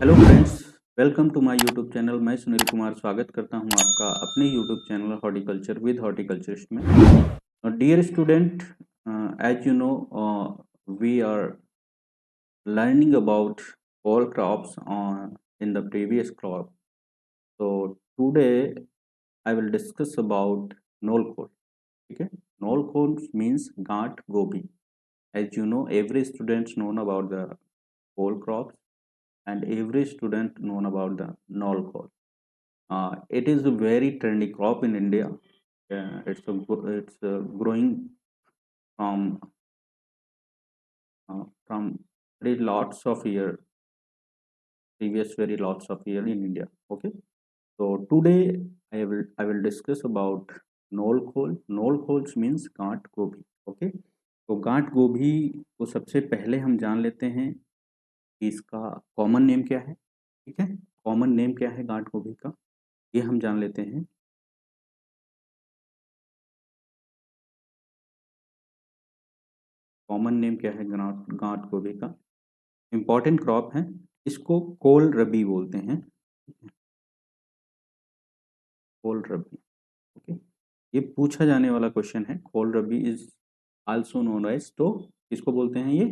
Hello friends, welcome to my YouTube channel. मैं सुनील कुमार स्वागत करता हूं आपका अपने YouTube channel horticulture with horticulturist में। Dear student, as you know, we are learning about all crops on in the previous crop. So today I will discuss about knoll cone. ठीक है, knoll cone means गांठ गोभी. As you know, every student known about the whole crops and every student known about the knoll cone. It is a very trendy crop in India. It's growing from from very lots of year, previous very lots of year in India. Okay, so today I will discuss about knoll khol. Knoll khol means गांठ गोभी. Okay, तो गांठ गोभी को सबसे पहले हम जान लेते हैं कि इसका कॉमन नेम क्या है. ठीक है, कॉमन नेम क्या है गांठ गोभी का, ये हम जान लेते हैं. कॉमन नेम क्या है गांठ गांठ गोभी का. इम्पॉर्टेंट क्रॉप है, इसको कोल रबी बोलते हैं. कोल रबी. ओके, ये पूछा जाने वाला क्वेश्चन है. कोल रबी इज आल्सो नोन एज, तो इसको बोलते हैं ये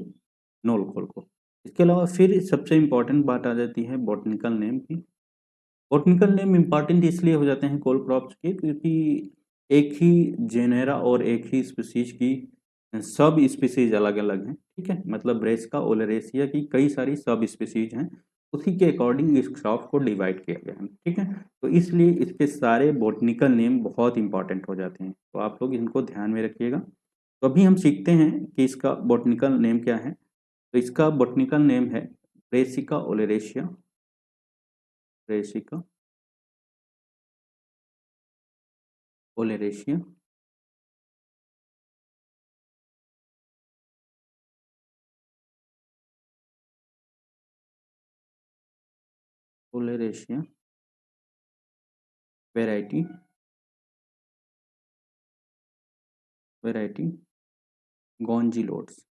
नोल खोल को. इसके अलावा फिर सबसे इम्पॉर्टेंट बात आ जाती है बॉटनिकल नेम की. बॉटनिकल नेम इम्पॉर्टेंट इसलिए हो जाते हैं कोल क्रॉप्स के, क्योंकि एक ही जेनेरा और एक ही स्पीसीज की सब स्पीसीज अलग अलग हैं. ठीक है, मतलब ब्रेस्का ओलेरेसिया की कई सारी सब स्पीसीज हैं, उसी के अकॉर्डिंग इस क्रॉप को डिवाइड किया गया है. ठीक है, तो इसलिए इसके सारे बॉटनिकल नेम बहुत इंपॉर्टेंट हो जाते हैं, तो आप लोग इनको ध्यान में रखिएगा. तो अभी हम सीखते हैं कि इसका बॉटनिकल नेम क्या है. तो इसका बॉटनिकल नेम है Brassica oleracea. Brassica oleracea. Oleracea variety. Variety gongylodes.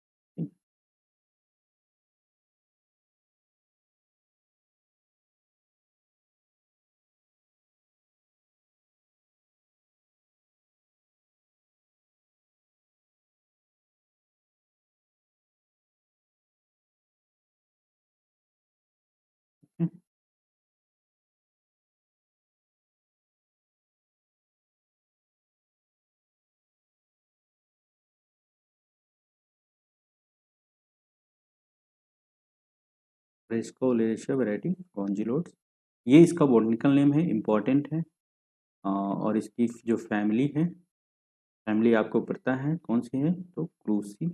Brassica oleracea variety gongylodes, ये इसका बॉटनिकल नेम है, इम्पॉर्टेंट है. और इसकी जो फैमिली है, फैमिली आपको पता है कौन सी है, तो क्रूसी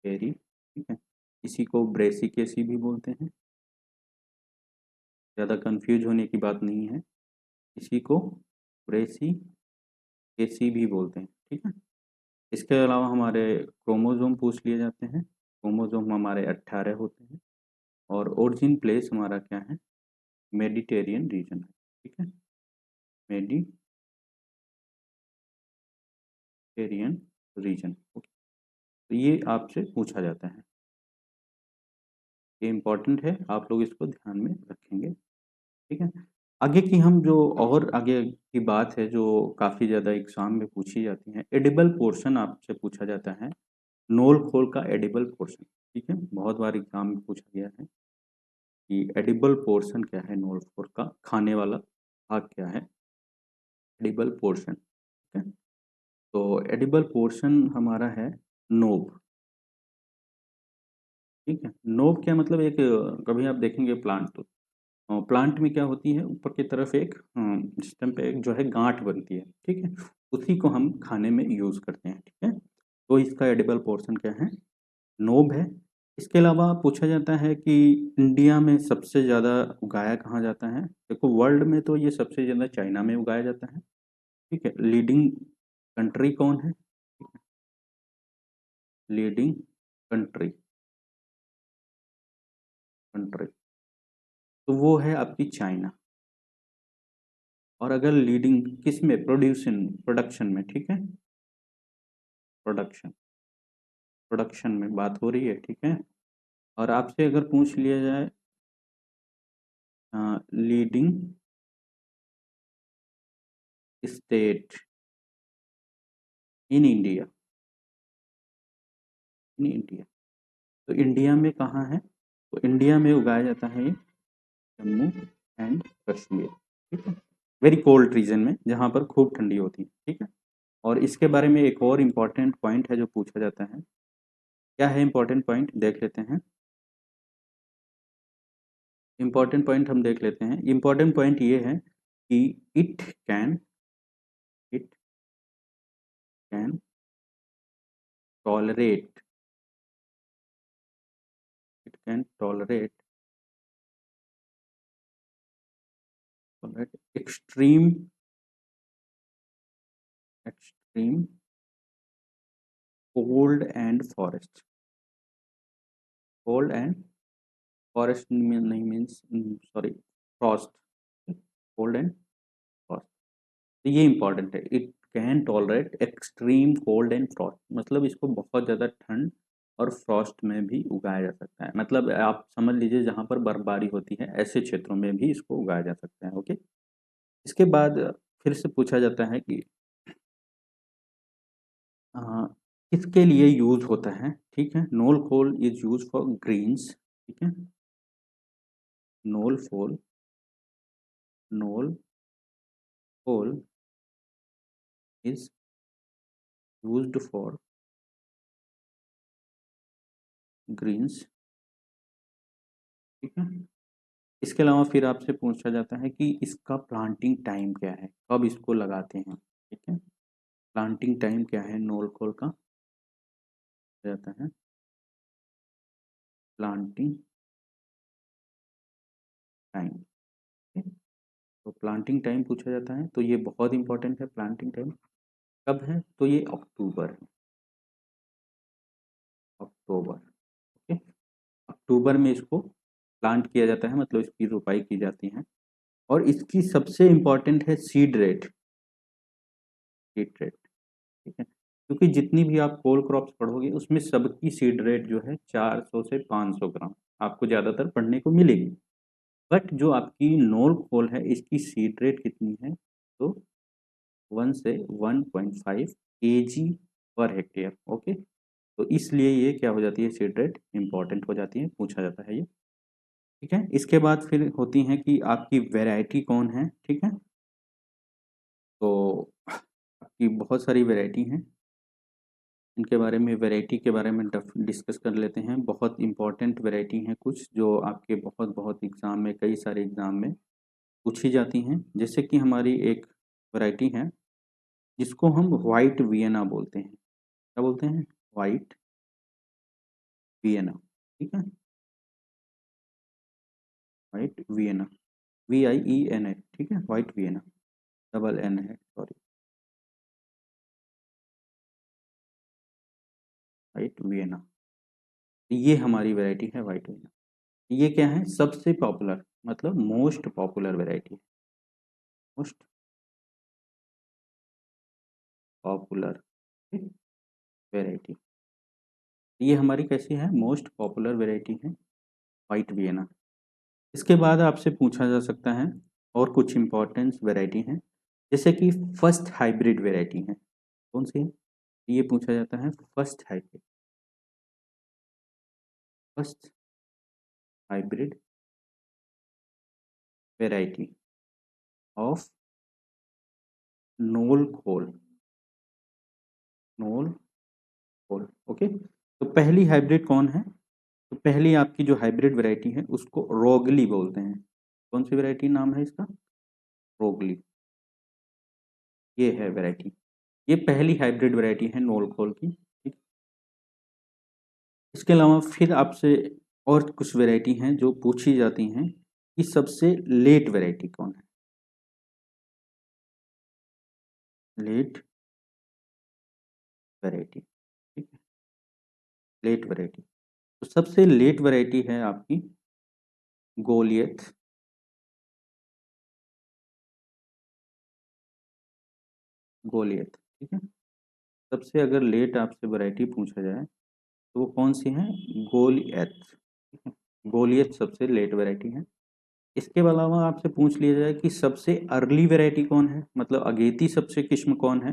कैरी. ठीक है, इसी को ब्रेसिकेसी भी बोलते हैं, ज़्यादा कंफ्यूज होने की बात नहीं है. इसी को ब्रेसिकेसी भी बोलते हैं. ठीक है, इसके अलावा हमारे क्रोमोजोम पूछ लिए जाते हैं. क्रोमोजोम हमारे 18 होते हैं, और ओरिजिन प्लेस हमारा क्या है, मेडिटेरियन रीजन है. ठीक है, मेडिटेरियन रीजन. ओके, तो ये आपसे पूछा जाता है, ये इम्पॉर्टेंट है, आप लोग इसको ध्यान में रखेंगे. ठीक है, आगे की हम जो और आगे की बात है जो काफ़ी ज़्यादा एग्जाम में पूछी जाती है, एडिबल पोर्शन आपसे पूछा जाता है. नोल खोल का एडिबल पोर्शन. ठीक है, बहुत बार एग्जाम में पूछा गया है कि एडिबल पोर्शन क्या है, नोल खोल का खाने वाला भाग क्या है, एडिबल पोर्शन. ठीक है, तो एडिबल पोर्शन हमारा है नोब. ठीक है, नोब क्या मतलब, एक कभी आप देखेंगे प्लांट, तो प्लांट में क्या होती है, ऊपर की तरफ एक स्टेम पे एक जो है गांठ बनती है. ठीक है, उसी को हम खाने में यूज़ करते हैं. ठीक है, तो इसका एडिबल पोर्शन क्या है, नोब है. इसके अलावा पूछा जाता है कि इंडिया में सबसे ज़्यादा उगाया कहाँ जाता है. देखो, वर्ल्ड में तो ये सबसे ज़्यादा चाइना में उगाया जाता है. ठीक है, लीडिंग कंट्री कौन है, लीडिंग कंट्री, कंट्री तो वो है आपकी चाइना. और अगर लीडिंग किस में, प्रोड्यूसन प्रोडक्शन में. ठीक है, प्रोडक्शन, प्रोडक्शन में बात हो रही है. ठीक है, और आपसे अगर पूछ लिया जाए leading state in India, in India. तो इंडिया में कहाँ है? तो इंडिया में उगाया जाता है ये जम्मू एंड कश्मीर, ठीक है, वेरी कोल्ड रीजन में जहाँ पर खूब ठंडी होती है, ठीक है। और इसके बारे में एक और इम्पॉर्टेंट पॉइंट है जो पूछा जाता है, क्या है इम्पॉर्टेंट पॉइंट देख लेते हैं। इम्पॉर्टेंट पॉइंट हम देख लेते हैं। इम्पॉर्टेंट पॉइंट ये है कि it can tolerate it can tolerate extreme cold and forest. Cold and forest नहीं means, sorry, frost, cold and frost. तो ये इंपॉर्टेंट है, it can tolerate extreme cold and frost, मतलब इसको बहुत ज़्यादा ठंड और फ्रॉस्ट में भी उगाया जा सकता है। मतलब आप समझ लीजिए जहाँ पर बर्फबारी होती है ऐसे क्षेत्रों में भी इसको उगाया जा सकता है। ओके, इसके बाद फिर से पूछा जाता है कि अ, किसके लिए यूज होता है, ठीक है। Knol khol is use for greens, ठीक है। नोल फोल knol khol is used for greens, ठीक है। इसके अलावा फिर आपसे पूछा जाता है कि इसका प्लांटिंग टाइम क्या है, कब इसको लगाते हैं, ठीक है। प्लांटिंग टाइम क्या है नोल कोल का, जाता है प्लांटिंग टाइम, ठीक है? तो प्लांटिंग टाइम पूछा जाता है, तो ये बहुत इंपॉर्टेंट है। प्लांटिंग टाइम कब है? तो ये अक्टूबर है, अक्टूबर, ओके। अक्टूबर में इसको प्लांट किया जाता है, मतलब इसकी रोपाई की जाती है। और इसकी सबसे इम्पॉर्टेंट है सीड रेट, ठीक है। क्योंकि जितनी भी आप कोल क्रॉप्स पढ़ोगे उसमें सबकी सीड रेट जो है 400 से 500 ग्राम आपको ज़्यादातर पढ़ने को मिलेगी। बट जो आपकी नोल खोल है इसकी सीड रेट कितनी है? तो 1 से 1.5 केजी पर हेक्टेयर, ओके। तो इसलिए ये क्या हो जाती है, सीड रेट इंपॉर्टेंट हो जाती है, पूछा जाता है ये, ठीक है। इसके बाद फिर होती हैं कि आपकी वैरायटी कौन है, ठीक है। तो आपकी बहुत सारी वैरायटी हैं, इनके बारे में, वैरायटी के बारे में डिस्कस कर लेते हैं। बहुत इंपॉर्टेंट वैरायटी हैं कुछ जो आपके बहुत बहुत एग्ज़ाम में, कई सारे एग्ज़ाम में पूछी जाती हैं। जैसे कि हमारी एक वैरायटी है जिसको हम वाइट वियना बोलते हैं। क्या बोलते हैं? वाइट वियना, ठीक है। वाइट वियना, VIENA, ठीक है, वाइट वियना, डबल एन है, सॉरी, वाइट वियना। ये हमारी वैरायटी है वाइट वियना। ये क्या है? सबसे पॉपुलर, मतलब most popular variety, most popular variety. ये हमारी कैसी है? मोस्ट पॉपुलर वैरायटी है वाइट वियना। इसके बाद आपसे पूछा जा सकता है और कुछ इम्पोर्टेंट वैरायटी हैं, जैसे कि फर्स्ट हाइब्रिड वैरायटी है, कौन सी है? ये पूछा जाता है first hybrid variety of knol khol, knol khol, okay. तो पहली हाइब्रिड कौन है? तो पहली आपकी जो हाइब्रिड वैरायटी है उसको रोगली बोलते हैं। कौन सी वैरायटी नाम है इसका? रोगली, ये है वैरायटी। ये पहली हाइब्रिड वैरायटी है नोल खोल की, ठीक। इसके अलावा फिर आपसे और कुछ वैरायटी हैं जो पूछी जाती हैं कि सबसे लेट वैरायटी कौन है? लेट वैरायटी, ठीक है, लेट वैरायटी। तो सबसे लेट वैरायटी है आपकी गोलियत, गोलियत, ठीक है। सबसे अगर लेट आपसे वैरायटी पूछा जाए तो वो कौन सी है? गोलियत, ठीक है। गोलियत सबसे लेट वैरायटी है। इसके अलावा आपसे पूछ लिया जाए कि सबसे अर्ली वैरायटी कौन है, मतलब अगेती सबसे किस्म कौन है,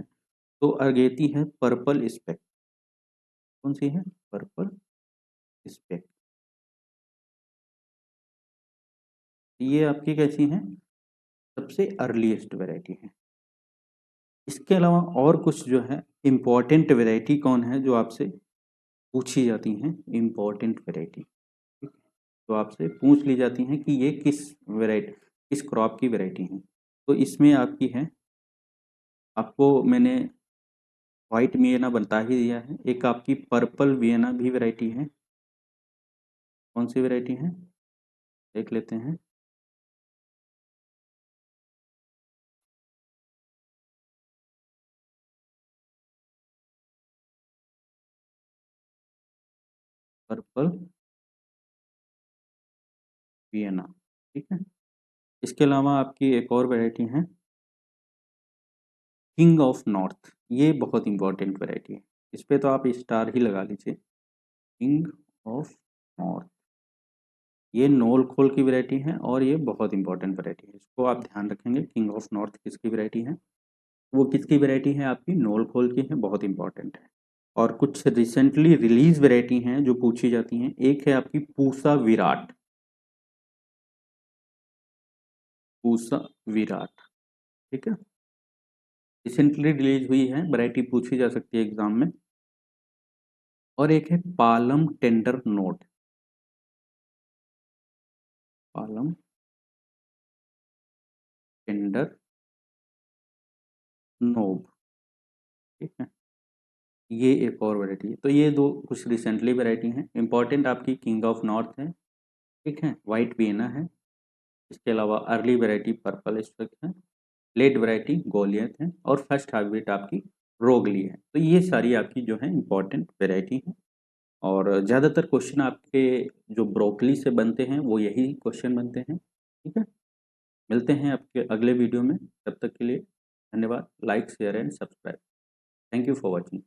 तो अगेती है पर्पल स्पेक। कौन सी है? Purple spec. ये आपकी कैसी है? सबसे अर्लीस्ट वैरायटी है। इसके अलावा और कुछ जो है इम्पोर्टेंट वैरायटी कौन है जो आपसे पूछी जाती हैं, इम्पोर्टेंट वैरायटी, तो आपसे पूछ ली जाती हैं कि ये किस वैरायटी, किस क्रॉप की वैरायटी है। तो इसमें आपकी है, आपको मैंने वाइट वियना बता ही दिया है, एक आपकी पर्पल वियना भी वैरायटी है। कौन सी वैरायटी है देख लेते हैं। पर्पल वियना, ठीक है। इसके अलावा आपकी एक और वैरायटी है किंग ऑफ नॉर्थ। ये बहुत इंपॉर्टेंट वैरायटी है, इस पे तो आप स्टार ही लगा लीजिए। किंग ऑफ नॉर्थ, ये नोल खोल की वैरायटी है और ये बहुत इंपॉर्टेंट वैरायटी है, इसको आप ध्यान रखेंगे। किंग ऑफ नॉर्थ किसकी वैरायटी है? वो किसकी वैरायटी है? आपकी नोल खोल की है, बहुत इंपॉर्टेंट है। और कुछ रिसेंटली रिलीज वैरायटी हैं जो पूछी जाती हैं। एक है आपकी पूसा विराट, पूसा विराट, ठीक है, रिसेंटली रिलीज हुई है, वैरायटी पूछी जा सकती है एग्जाम में। और एक है Palam tender note, Palam tender knob, ठीक है, ये एक और वैरायटी है। तो ये दो कुछ रिसेंटली वैरायटी हैं। इंपॉर्टेंट आपकी किंग ऑफ नॉर्थ है, ठीक है, वाइट वियना है, इसके अलावा अर्ली वैरायटी पर्पल स्पेक है, लेट वैरायटी गोलियत है, और फर्स्ट हाइब्रिड आपकी रोगली है। तो ये सारी आपकी जो है इंपॉर्टेंट वैरायटी है। और ज़्यादातर क्वेश्चन आपके जो ब्रोकली से बनते हैं वो यही क्वेश्चन बनते हैं, ठीक है। मिलते हैं आपके अगले वीडियो में, तब तक के लिए धन्यवाद। Like share and subscribe. Thank you for watching.